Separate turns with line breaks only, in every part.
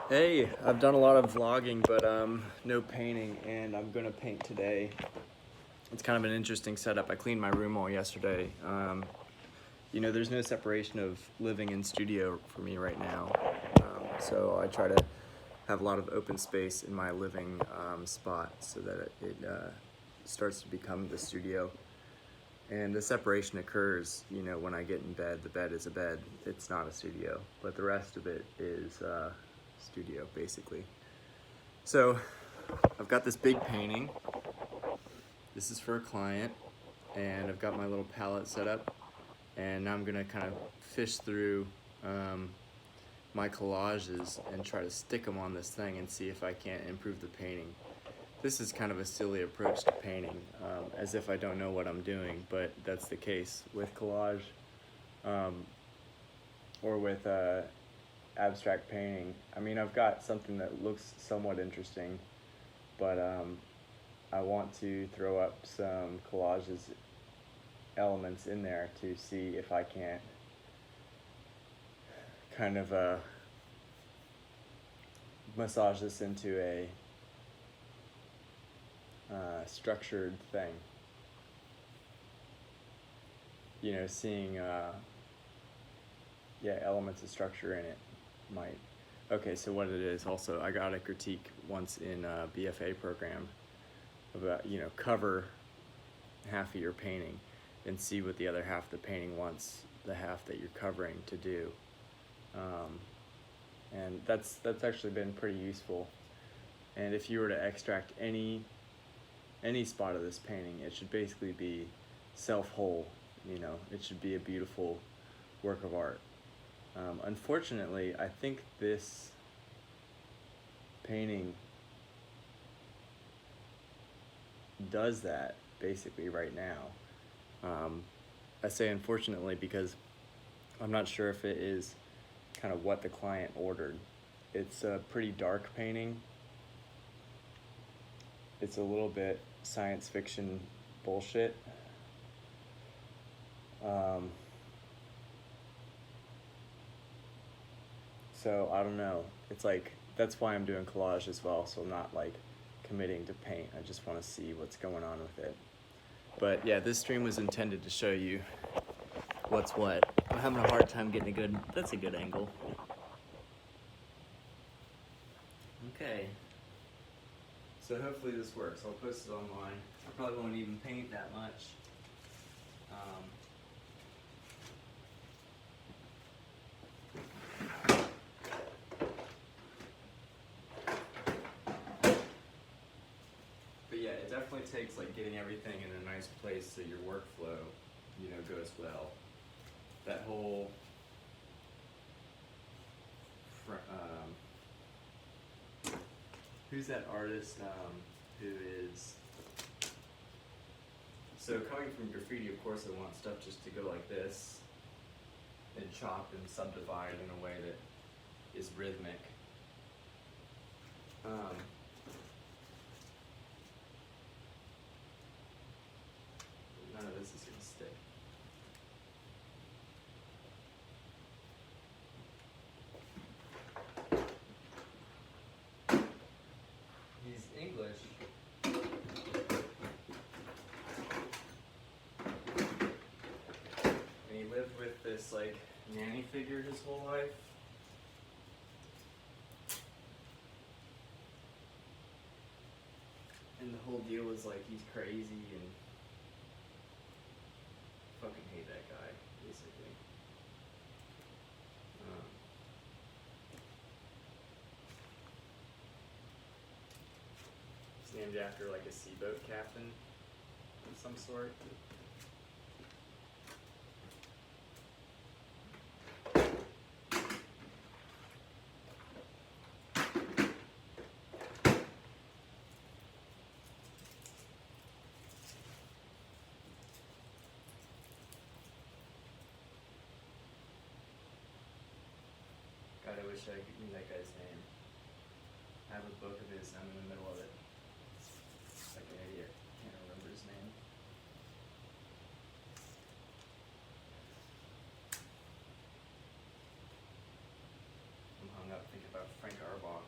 Hey, I've done a lot of vlogging, but no painting, and I'm gonna paint today. It's kind of an interesting setup. I cleaned my room all yesterday. There's no separation of living and studio for me right now, so I try to have a lot of open space in my living spot so that it starts to become the studio. And the separation occurs, when I get in bed. The bed is a bed. It's not a studio, but the rest of it is studio, basically. So I've got this big painting. This is for a client, and I've got my little palette set up, and now I'm gonna kind of fish through my collages and try to stick them on this thing and see if I can't improve the painting. This is kind of a silly approach to painting, as if I don't know what I'm doing, but that's the case with collage or with abstract painting. I mean, I've got something that looks somewhat interesting, but I want to throw up some collages elements in there to see if I can't kind of massage this into a structured thing. Seeing elements of structure in it might. Okay, so what it is also, I got a critique once in a BFA program about, cover half of your painting and see what the other half of the painting wants the half that you're covering to do. And that's actually been pretty useful. And if you were to extract any spot of this painting, it should basically be self-whole. It should be a beautiful work of art. Unfortunately, I think this painting does that basically right now. I say unfortunately because I'm not sure if it is kind of what the client ordered. It's a pretty dark painting. It's a little bit science fiction bullshit. So I don't know. It's like, that's why I'm doing collage as well, so I'm not like committing to paint. I just want to see what's going on with it. But yeah, this stream was intended to show you what's what. I'm having a hard time getting that's a good angle. Okay. So hopefully this works. I'll post it online. I probably won't even paint that much. But yeah, it definitely takes like getting everything in a nice place so your workflow, goes well. That whole who's that artist who is, so coming from graffiti, of course I want stuff just to go like this and chop and subdivide in a way that is rhythmic. None of this is going to stick. He's English. And he lived with this like nanny figure his whole life. And the whole deal was like he's crazy and fucking hate that guy, basically. It's named after like a seaboat captain of some sort. God, I wish I knew that guy's name. I have a book of his, I'm in the middle of it. Like an idiot. Can't remember his name. I'm hung up thinking about Frank Arbach.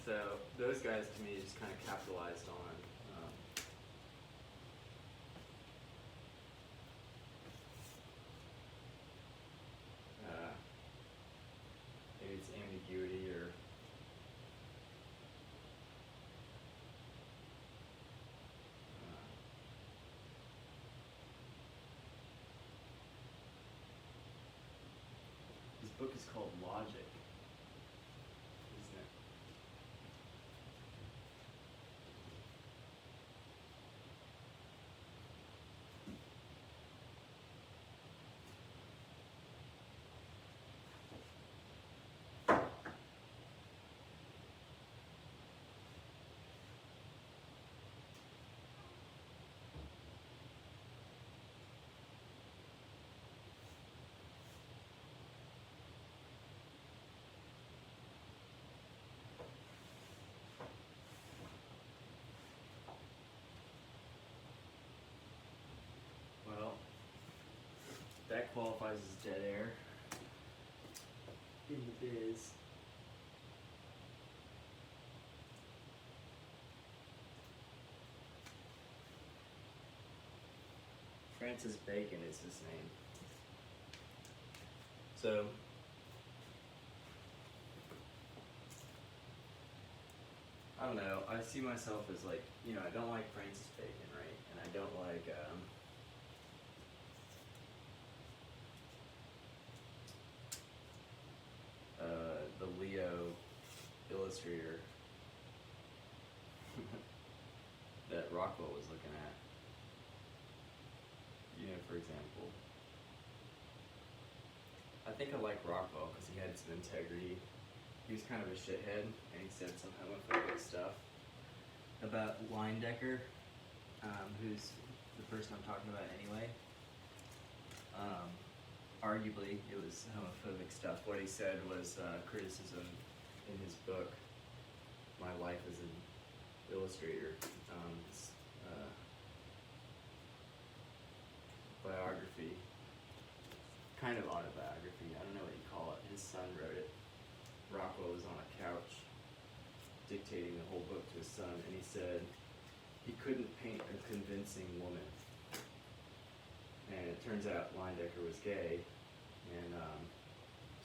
So those guys to me just kind of capitalized on maybe it's ambiguity or this book is called Logic, isn't it? Well, that qualifies as dead air in the biz. Francis Bacon is his name. So, I don't know, I see myself as like, I don't like Francis Bacon, right? And I don't like, the Leo illustrator that Rockwell was looking at. For example, I think I like Rockwell because he had some integrity. He was kind of a shithead, and he said some homophobic stuff about Leyendecker, who's the person I'm talking about anyway. Arguably, it was homophobic stuff. What he said was criticism in his book, My Life as an Illustrator. It's, biography, kind of autobiography, I don't know what you call it. His son wrote it. Rockwell was on a couch dictating the whole book to his son, and he said he couldn't paint a convincing woman. And it turns out Leyendecker was gay, and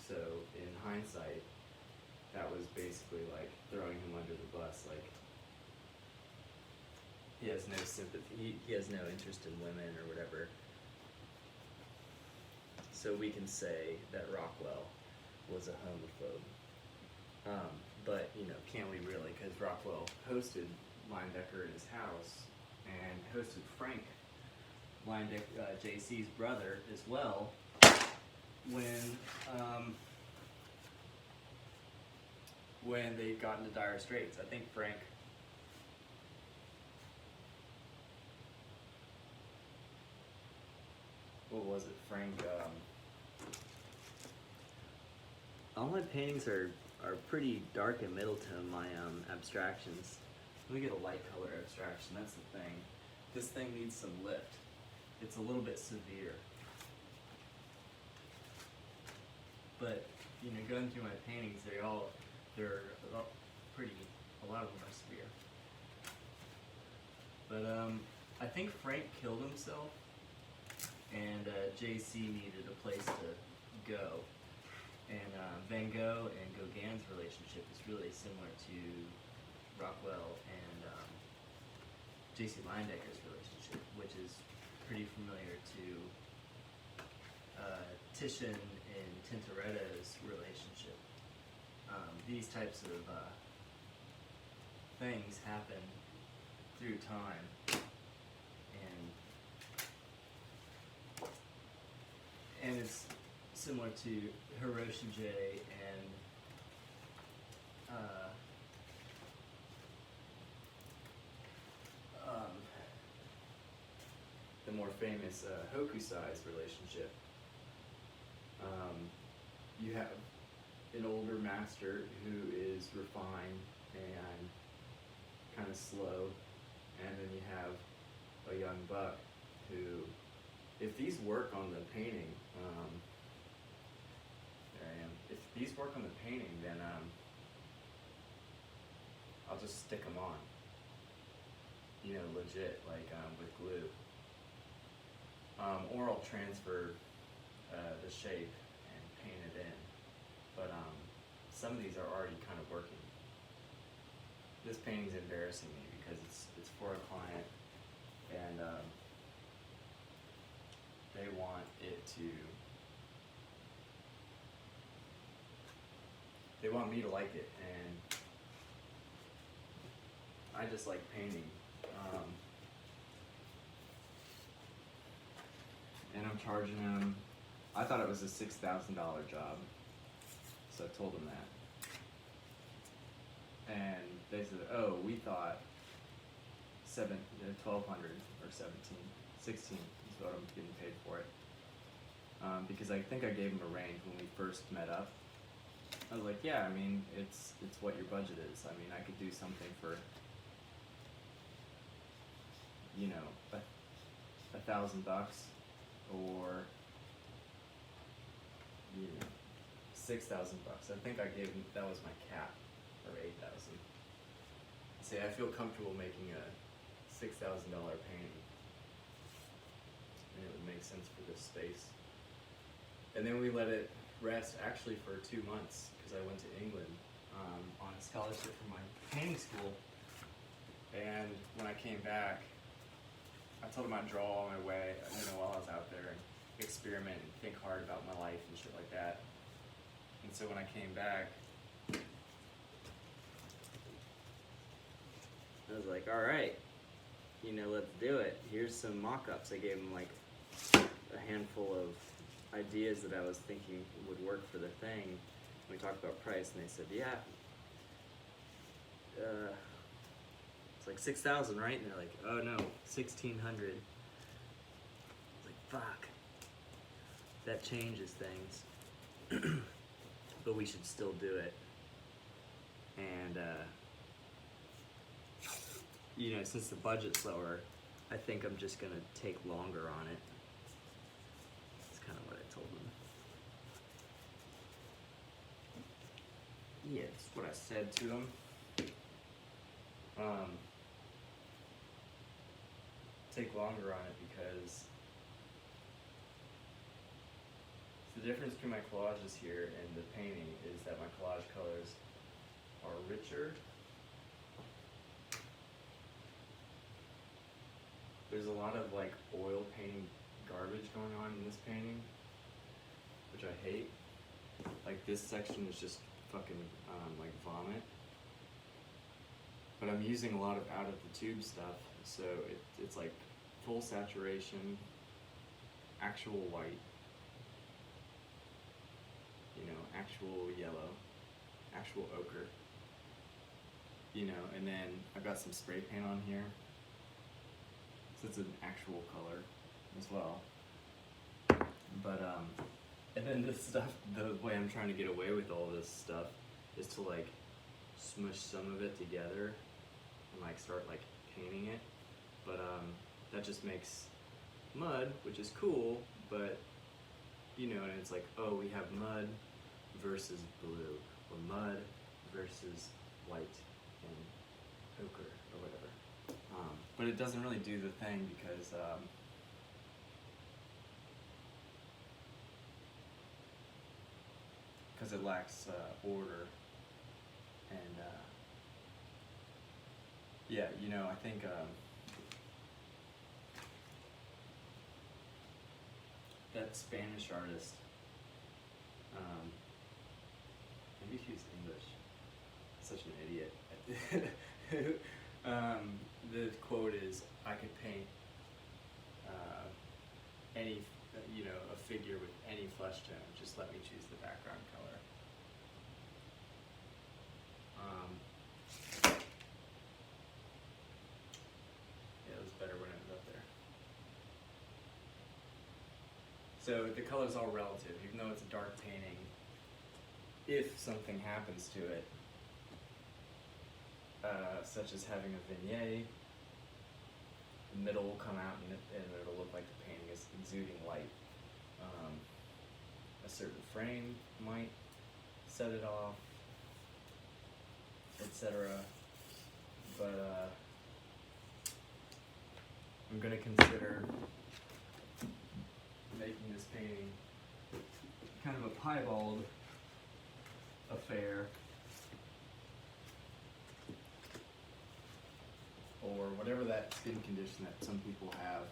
so in hindsight, that was basically like throwing him under the bus. Like, he has no sympathy, he has no interest in women or whatever. So we can say that Rockwell was a homophobe. But, can we really? Because Rockwell hosted Leyendecker in his house and hosted Frank Leyendecker, JC's brother, as well, when they got into dire straits. I think Frank what was it? Frank, all my paintings are pretty dark and middle tone, my abstractions. Let me get a light color abstraction, that's the thing. This thing needs some lift. It's a little bit severe. But, going through my paintings, they're all pretty, a lot of them are severe. But I think Frank killed himself, and JC needed a place to go. And Van Gogh and Gauguin's relationship is really similar to Rockwell and J.C. Leyendecker's relationship, which is pretty familiar to Titian and Tintoretto's relationship. These types of things happen through time, and it's similar to Hiroshige and the more famous Hokusai's relationship. You have an older master who is refined and kind of slow, and then you have a young buck who, if these work on the painting, work on the painting, then I'll just stick them on. You know, legit, like with glue. Or I'll transfer the shape and paint it in. But some of these are already kind of working. This painting's embarrassing me because it's for a client, and they want it to. They want me to like it, and I just like painting. And I'm charging them. I thought it was a $6,000 job, so I told them that. And they said, "Oh, we thought 1,200 or 16 is what I'm getting paid for it." Because I think I gave them a range when we first met up. I was like, "Yeah, I mean, it's what your budget is. I mean, I could do something for, you know, $1,000, or, you know, $6,000. I think I gave them, that was my cap, or 8,000. See, I feel comfortable making a $6,000 painting, and it would make sense for this space. And then we let it rest actually for 2 months because I went to England on a scholarship for my painting school. And when I came back, I told him I'd draw on my way, you know, while I was out there and experiment and think hard about my life and shit like that. And so when I came back, I was like, all right, you know, let's do it. Here's some mock-ups. I gave him like a handful of ideas that I was thinking would work for the thing. We talked about price, and they said, yeah, it's like 6,000, right? And they're like, oh no, 1,600. I was like, fuck, that changes things, but we should still do it. And you know, since the budget's lower, I think I'm just gonna take longer on it. That's kind of what I told them. Yeah, that's what I said to them. Take longer on it because the difference between my collages here and the painting is that my collage colors are richer. There's a lot of like oil painting garbage going on in this painting, which I hate. Like this section is just fucking like vomit. But I'm using a lot of out of the tube stuff, so it's like full saturation, actual white, you know, actual yellow, actual ochre, you know, and then I've got some spray paint on here, so it's an actual color as well. But and then this stuff, the way I'm trying to get away with all this stuff is to like smush some of it together and like start like painting it, but that just makes mud, which is cool, but you know, and it's like, oh, we have mud versus blue, or mud versus white and ochre or whatever, but it doesn't really do the thing because it lacks order. And yeah, you know, I think that Spanish artist, maybe she's English, such an idiot. The quote is, I could paint any, you know, a figure with any flesh tone, just let me choose the background color. Yeah, it was better when it was up there. So the color's all relative, even though it's a dark painting. If something happens to it, such as having a vignette, the middle will come out and it'll look like the painting is exuding light. A certain frame might set it off, etc. But I'm gonna consider making this painting kind of a piebald affair, or whatever that skin condition that some people have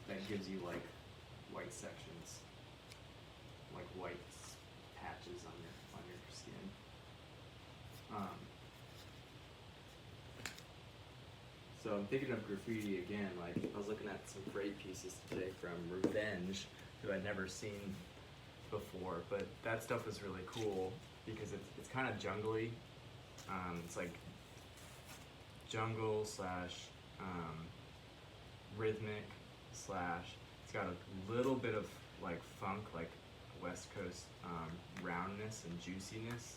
that gives you like white sections, like white patches on your skin. So I'm thinking of graffiti again. Like I was looking at some frayed pieces today from Revenge, who I'd never seen before, but that stuff was really cool because it's kind of jungly. It's like jungle slash rhythmic slash. It's got a little bit of like funk, like West Coast roundness and juiciness.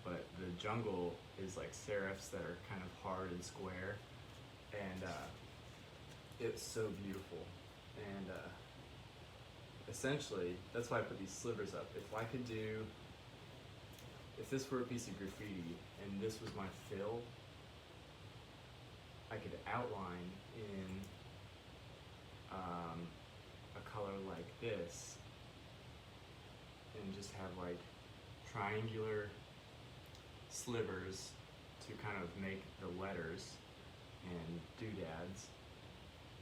But the jungle is like serifs that are kind of hard and square, and it's so beautiful. And essentially, that's why I put these slivers up. If this were a piece of graffiti and this was my fill, I could outline in a color like this and just have like triangular slivers to kind of make the letters and doodads,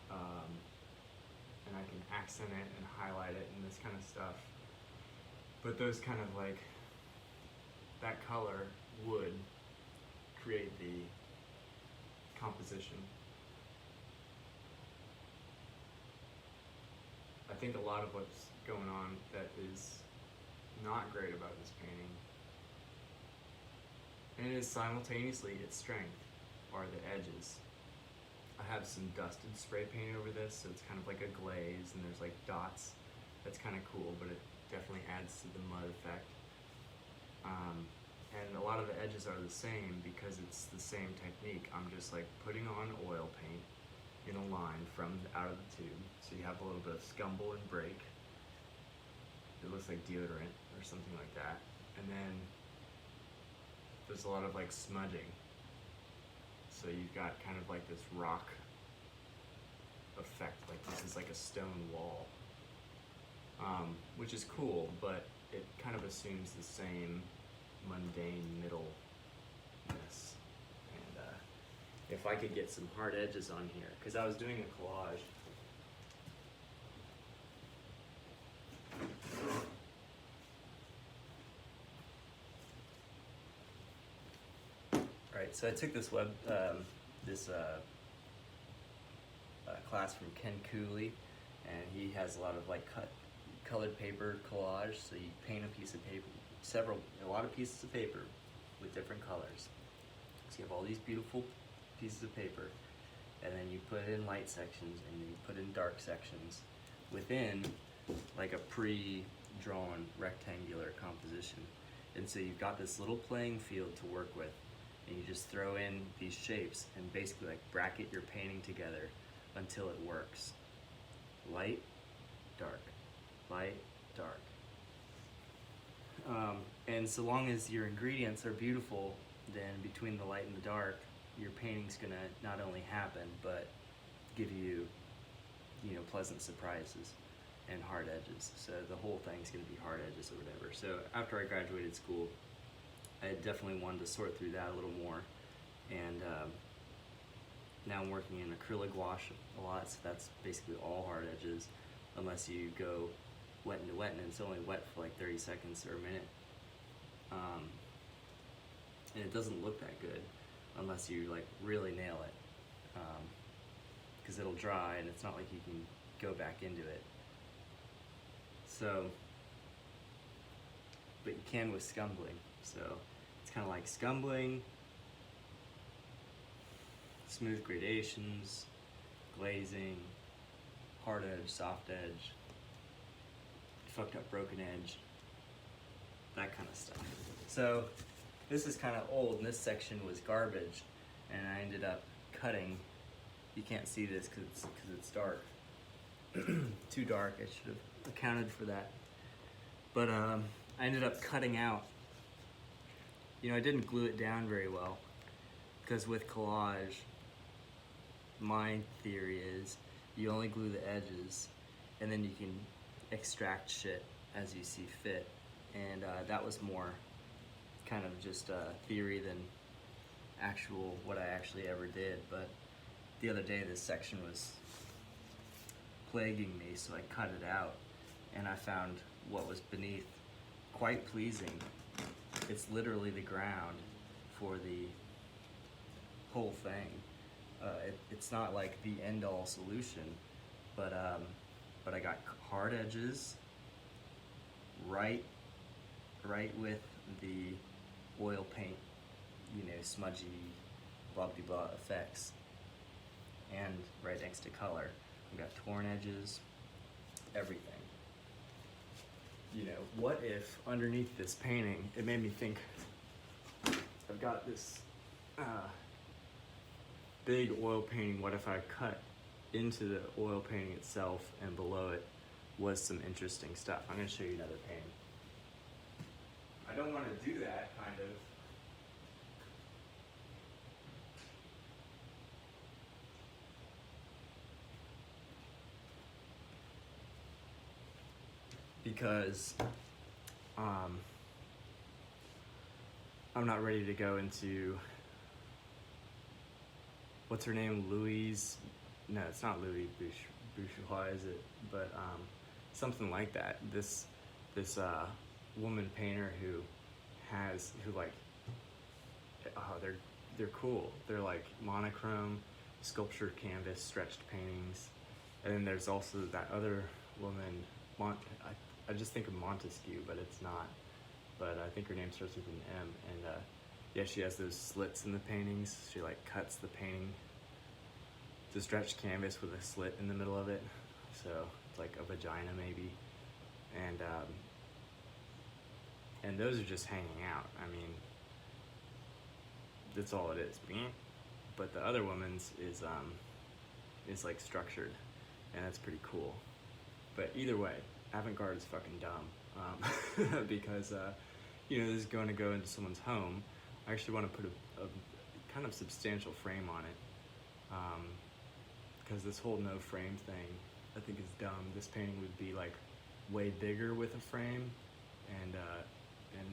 and I can accent it and highlight it and this kind of stuff. But those kind of like, that color would create the composition. I think a lot of what's going on that is not great about this painting, and it is simultaneously its strength, are the edges. I have some dusted spray paint over this, so it's kind of like a glaze, and there's like dots. That's kind of cool, but it definitely adds to the mud effect. And a lot of the edges are the same because it's the same technique. I'm just like putting on oil paint in a line from out of the tube, so you have a little bit of scumble and break. It looks like deodorant or something like that. And then there's a lot of like smudging. So you've got kind of like this rock effect, like this is like a stone wall, which is cool, but it kind of assumes the same mundane middleness. And if I could get some hard edges on here, because I was doing a collage. Alright, so I took this class from Ken Cooley, and he has a lot of like colored paper collage. So you paint a piece of paper, a lot of pieces of paper with different colors. So you have all these beautiful pieces of paper, and then you put in light sections and you put in dark sections within like a pre-drawn rectangular composition. And so you've got this little playing field to work with, and you just throw in these shapes and basically like bracket your painting together until it works. Light, dark, light, dark. And so long as your ingredients are beautiful, then between the light and the dark, your painting's gonna not only happen, but give you, pleasant surprises and hard edges. So the whole thing's gonna be hard edges or whatever. So after I graduated school, I definitely wanted to sort through that a little more. And now I'm working in acrylic gouache a lot, so that's basically all hard edges, unless you go wet into wet, and it's only wet for like 30 seconds or a minute. And it doesn't look that good unless you like really nail it, because it'll dry and it's not like you can go back into it. So, but you can with scumbling. So it's kind of like scumbling, smooth gradations, glazing, hard edge, soft edge, fucked up broken edge, that kind of stuff. So this is kind of old, and this section was garbage, and I ended up cutting. You can't see this because it's dark. Too dark. I should have accounted for that. But I ended up cutting out, you know, I didn't glue it down very well, because with collage, my theory is you only glue the edges and then you can extract shit as you see fit. And that was more kind of just a theory than actual what I actually ever did. But the other day this section was plaguing me, so I cut it out and I found what was beneath quite pleasing. It's literally the ground for the whole thing. It's not like the end-all solution, but I got hard edges right with the oil paint, you know, smudgy, blah blah blah effects, and right next to color. We got torn edges, everything. You know, what if underneath this painting, it made me think, I've got this big oil painting, what if I cut into the oil painting itself and below it was some interesting stuff. I'm gonna show you another painting. I don't wanna do that, kind of. Because I'm not ready to go into, what's her name, Louise, no, it's not Louis Bourgeois, is it? But something like that. This woman painter who like, oh, they're cool. They're like monochrome, sculpture canvas, stretched paintings. And then there's also that other woman, I just think of Montesquieu, but it's not. But I think her name starts with an M, and yeah, she has those slits in the paintings. She like cuts the painting. It's a stretched canvas with a slit in the middle of it, so it's like a vagina maybe, and those are just hanging out. I mean, that's all it is. But the other woman's is like structured, and that's pretty cool. But either way, avant-garde is fucking dumb, because you know, this is going to go into someone's home. I actually want to put a kind of substantial frame on it, because this whole no frame thing I think is dumb. This painting would be like way bigger with a frame, and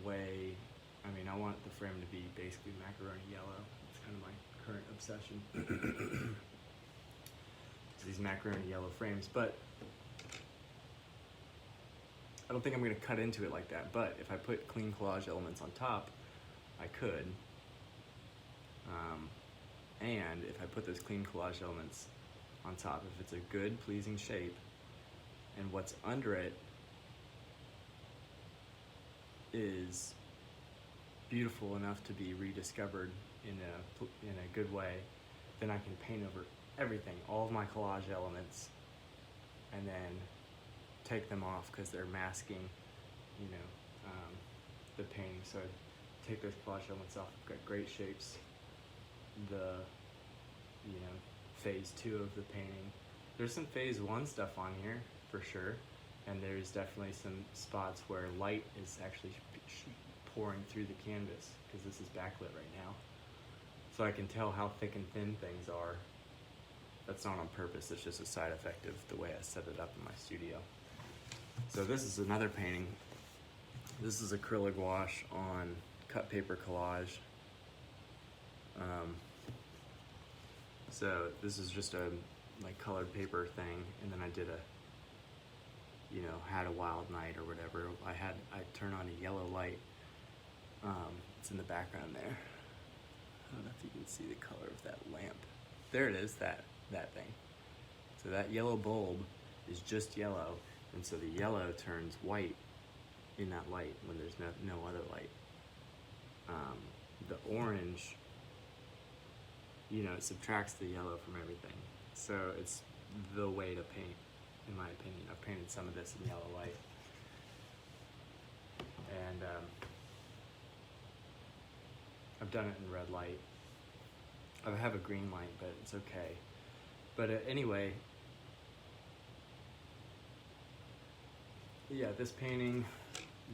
way, I mean, I want the frame to be basically macaroni yellow. It's kind of my current obsession. These macaroni yellow frames, but I don't think I'm going to cut into it like that. But if I put clean collage elements on top, I could. And if I put those clean collage elements on top, if it's a good, pleasing shape, and what's under it is beautiful enough to be rediscovered in a good way, then I can paint over everything, all of my collage elements, and then take them off because they're masking, you know, the painting. So I take those collage elements off. I've got great shapes. The, you know, phase 2 of the painting. There's some phase 1 stuff on here for sure, and there's definitely some spots where light is actually pouring through the canvas because this is backlit right now. So I can tell how thick and thin things are. That's not on purpose, it's just a side effect of the way I set it up in my studio. So this is another painting. This is acrylic wash on cut paper collage. So this is just a like colored paper thing, and then I did a, you know, had a wild night or whatever. I turned on a yellow light. It's in the background there. I don't know if you can see the color of that lamp. There it is, that thing. So that yellow bulb is just yellow, and so the yellow turns white in that light when there's no other light. The orange, you know, it subtracts the yellow from everything. So it's the way to paint, in my opinion. I've painted some of this in yellow light. And I've done it in red light. I have a green light, but it's okay. But anyway, yeah, this painting,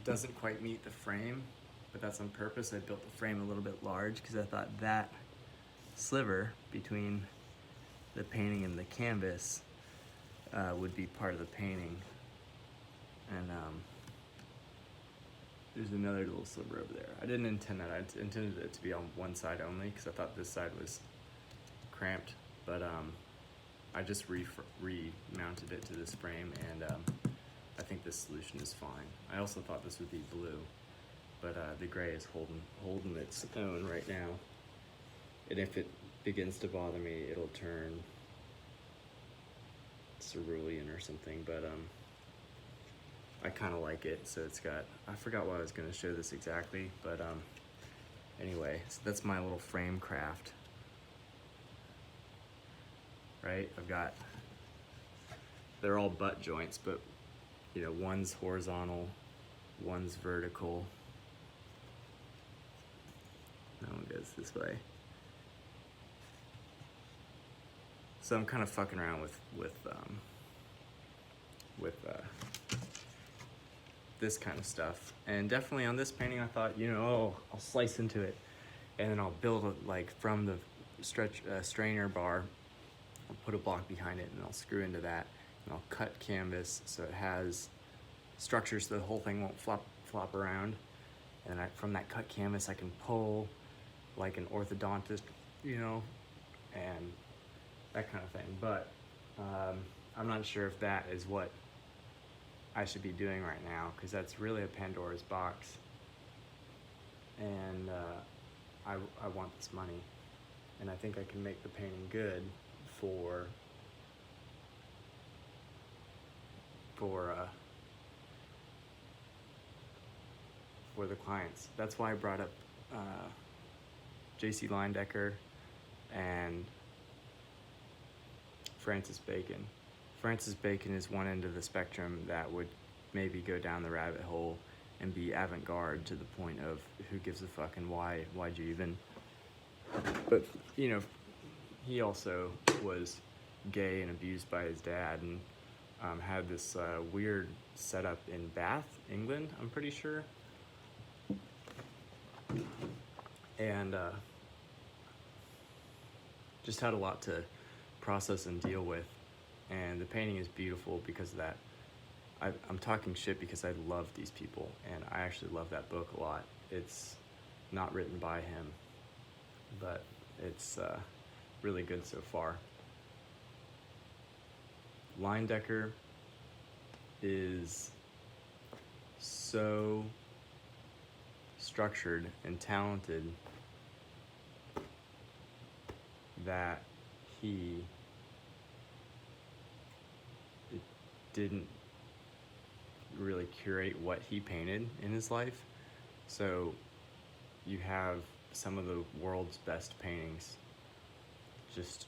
doesn't quite meet the frame, but that's on purpose. I built the frame a little bit large because I thought that sliver between the painting and the canvas would be part of the painting. And there's another little sliver over there. I didn't intend that. I intended it to be on one side only because I thought this side was cramped, but I just remounted it to this frame, and I think this solution is fine. I also thought this would be blue, but the gray is holding its own right now. And if it begins to bother me, it'll turn cerulean or something, but I kind of like it. So it's got, I forgot what I was going to show this exactly, but anyway, so that's my little frame craft, right? I've got, they're all butt joints, but you know, one's horizontal, one's vertical. That one goes this way. So I'm kind of fucking around with this kind of stuff. And definitely on this painting, I thought, you know, oh, I'll slice into it, and then I'll build it like from the strainer bar. I'll put a block behind it, and I'll screw into that, and I'll cut canvas so it has structure so the whole thing won't flop around. And from that cut canvas, I can pull like an orthodontist, you know, and that kind of thing. But I'm not sure if that is what I should be doing right now, because that's really a Pandora's box, and I want this money, and I think I can make the painting good for the clients. That's why I brought up J.C. Leyendecker and Francis Bacon. Francis Bacon is one end of the spectrum that would maybe go down the rabbit hole and be avant-garde to the point of who gives a fuck and why'd you even. But you know, he also was gay and abused by his dad, and had this weird setup in Bath, England, I'm pretty sure. And just had a lot to process and deal with. And the painting is beautiful because of that. I'm talking shit because I love these people, and I actually love that book a lot. It's not written by him, but it's really good so far. Leyendecker is so structured and talented that he didn't really curate what he painted in his life. So you have some of the world's best paintings, just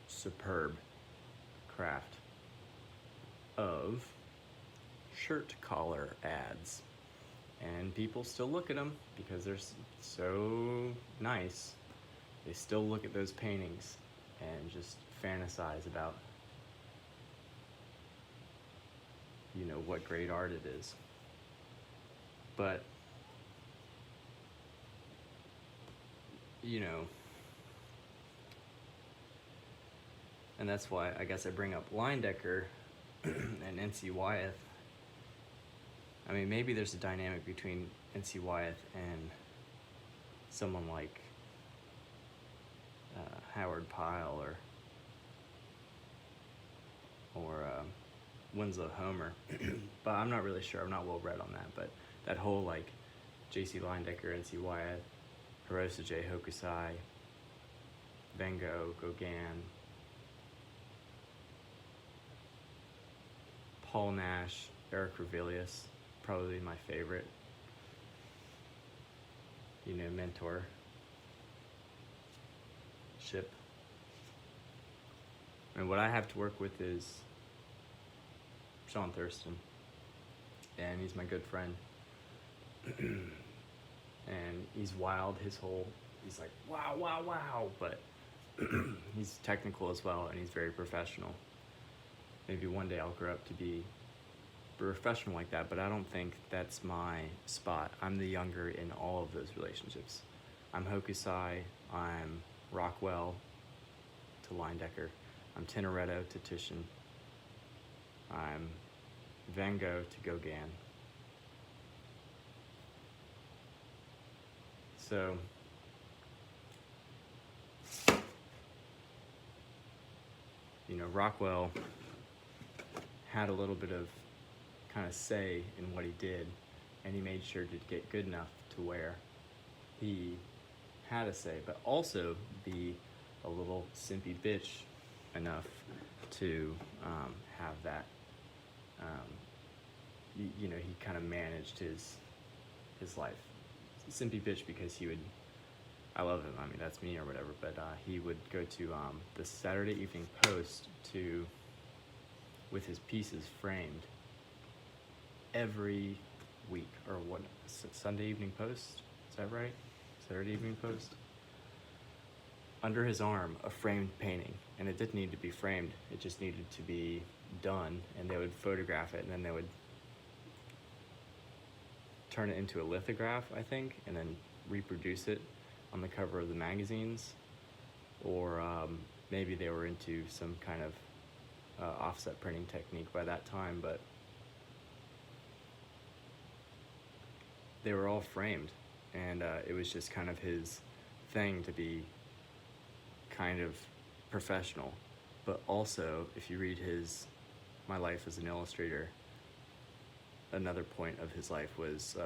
superb craft of shirt collar ads, and people still look at them because they're so nice. They still look at those paintings and just fantasize about, you know, what great art it is. But you know, and that's why I guess I bring up Leyendecker and N.C. Wyeth. I mean, maybe there's a dynamic between N.C. Wyeth and someone like Howard Pyle or Winslow Homer, but I'm not really sure. I'm not well read on that. But that whole like J.C. Leyendecker, N.C. Wyeth, Hirose J. Hokusai, Van Gogh, Gauguin, Paul Nash, Eric Ravelius, probably my favorite, you know, mentor ship. And what I have to work with is Sean Thurston, and he's my good friend. And he's wild. He's like, wow, wow, wow, but he's technical as well, and he's very professional. Maybe one day I'll grow up to be professional like that, but I don't think that's my spot. I'm the younger in all of those relationships. I'm Hokusai, I'm Rockwell to Leyendecker, I'm Tintoretto to Titian, I'm Van Gogh to Gauguin. So, Rockwell had a little bit of kind of say in what he did, and he made sure to get good enough to where he had a say, but also be a little simpy bitch enough to have that. He kind of managed his life. Simpy bitch because he would. I love him. I mean, that's me or whatever. But he would go to the Saturday Evening Post with his pieces framed every week, or what? Sunday Evening Post. Is that right? Saturday Evening Post. Under his arm, a framed painting, and it didn't need to be framed. It just needed to be done, and they would photograph it, and then they would turn it into a lithograph, I think, and then reproduce it on the cover of the magazines, or maybe they were into some kind of offset printing technique by that time, but they were all framed, and it was just kind of his thing to be kind of professional. But also, if you read his My Life as an Illustrator, another point of his life was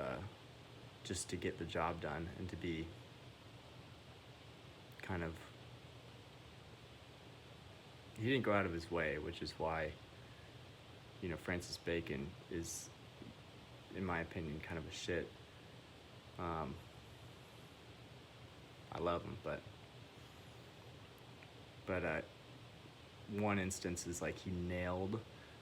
just to get the job done and to be kind of, he didn't go out of his way, which is why, Francis Bacon is, in my opinion, kind of a shit. I love him, but one instance is like he nailed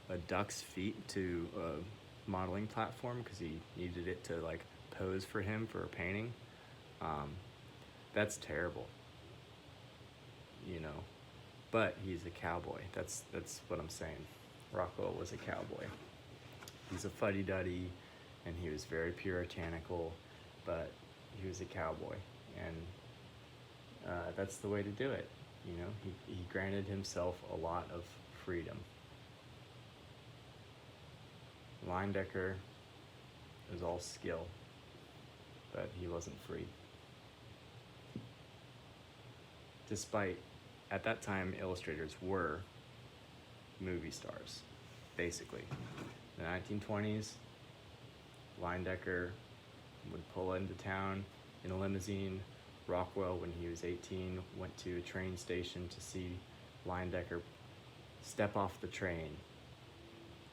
a duck's feet to a modeling platform because he needed it to like pose for him for a painting. That's terrible, but he's a cowboy. That's what I'm saying. Rockwell was a cowboy. He's a fuddy-duddy, and he was very puritanical, but he was a cowboy, and that's the way to do it. He granted himself a lot of freedom. Leyendecker was all skill, but he wasn't free. Despite, at that time, illustrators were movie stars, basically. In the 1920s, Leyendecker would pull into town in a limousine. Rockwell, when he was 18, went to a train station to see Leyendecker step off the train.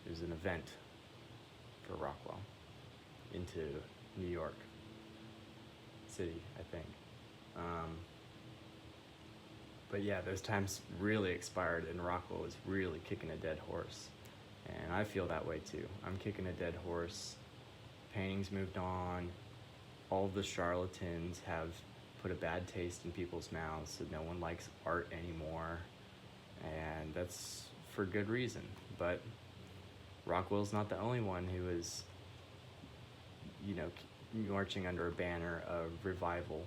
It was an event for Rockwell into New York City, I think. But yeah, those times really expired, and Rockwell was really kicking a dead horse. And I feel that way too. I'm kicking a dead horse. Paintings moved on. All the charlatans have put a bad taste in people's mouths, so no one likes art anymore. And that's for good reason. But Rockwell's not the only one who is, marching under a banner of revival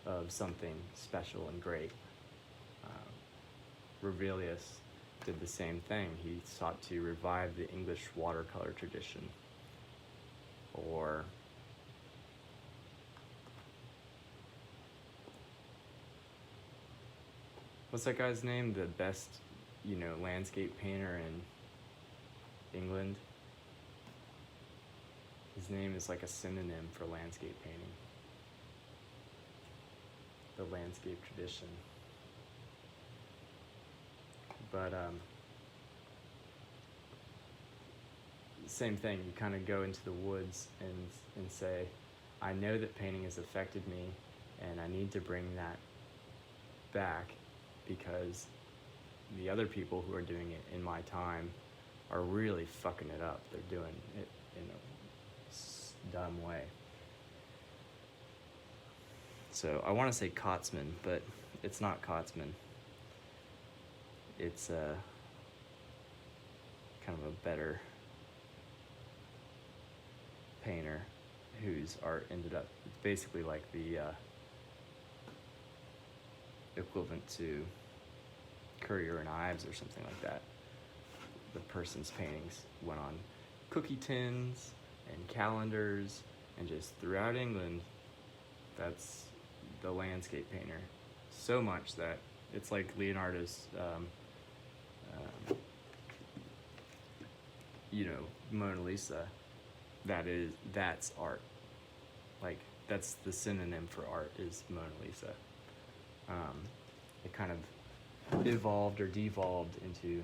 of something special and great. Ravelius did the same thing. He sought to revive the English watercolor tradition. Or what's that guy's name? The best, landscape painter in England. His name is like a synonym for landscape painting. The landscape tradition. But same thing, you kind of go into the woods and say, I know that painting has affected me, and I need to bring that back because the other people who are doing it in my time are really fucking it up. They're doing it in a dumb way. So I want to say Kotzman, but it's not Kotzman. It's kind of a better painter whose art ended up, it's basically like the equivalent to Currier and Ives or something like that. The person's paintings went on cookie tins and calendars, and just throughout England, that's the landscape painter. So much that it's like Leonardo's, Mona Lisa. That's art. Like, that's the synonym for art, is Mona Lisa. It kind of evolved or devolved into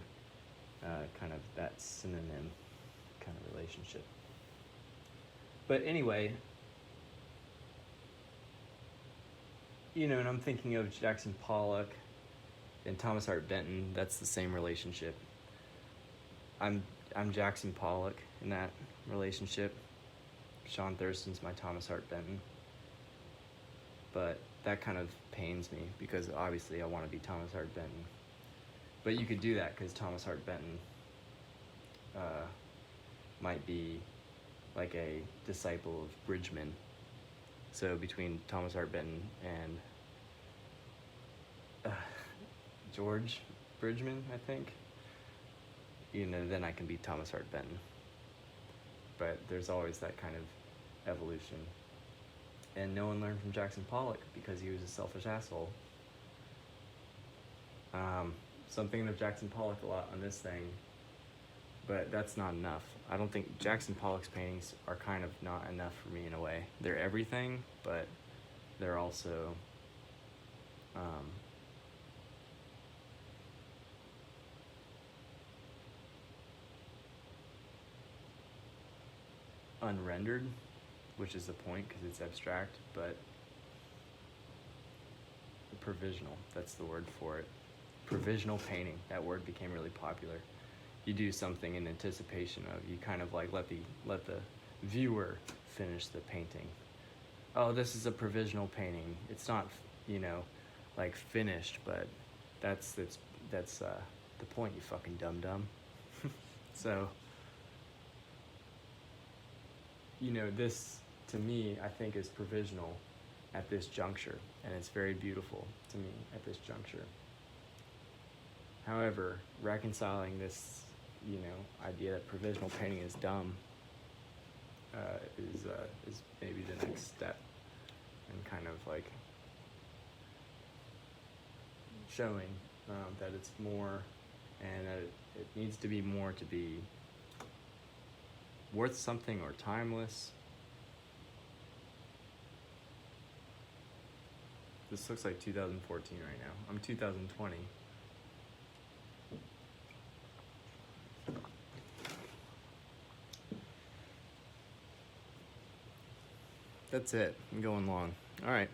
kind of that synonym kind of relationship. But anyway, and I'm thinking of Jackson Pollock and Thomas Hart Benton. That's the same relationship. I'm Jackson Pollock in that relationship. Sean Thurston's my Thomas Hart Benton. But that kind of pains me because obviously I want to be Thomas Hart Benton. But you could do that because Thomas Hart Benton might be like a disciple of Bridgman. So between Thomas Hart Benton and George Bridgman, I think, then I can be Thomas Hart Benton. But there's always that kind of evolution. And no one learned from Jackson Pollock because he was a selfish asshole. So I'm thinking of Jackson Pollock a lot on this thing, but that's not enough. I don't think Jackson Pollock's paintings are kind of not enough for me in a way. They're everything, but they're also unrendered, which is the point because it's abstract, but provisional, that's the word for it. Provisional painting, that word became really popular. You do something in anticipation of, you kind of like let the viewer finish the painting. Oh, this is a provisional painting. It's not, like finished, but that's the point, you fucking dum-dum. So, this to me, I think, is provisional at this juncture, and it's very beautiful to me at this juncture. However, reconciling this, idea that provisional painting is dumb is maybe the next step, and kind of like showing that it's more, and that it needs to be more to be worth something or timeless. This looks like 2014 right now. I'm 2020. That's it. I'm going long. All right.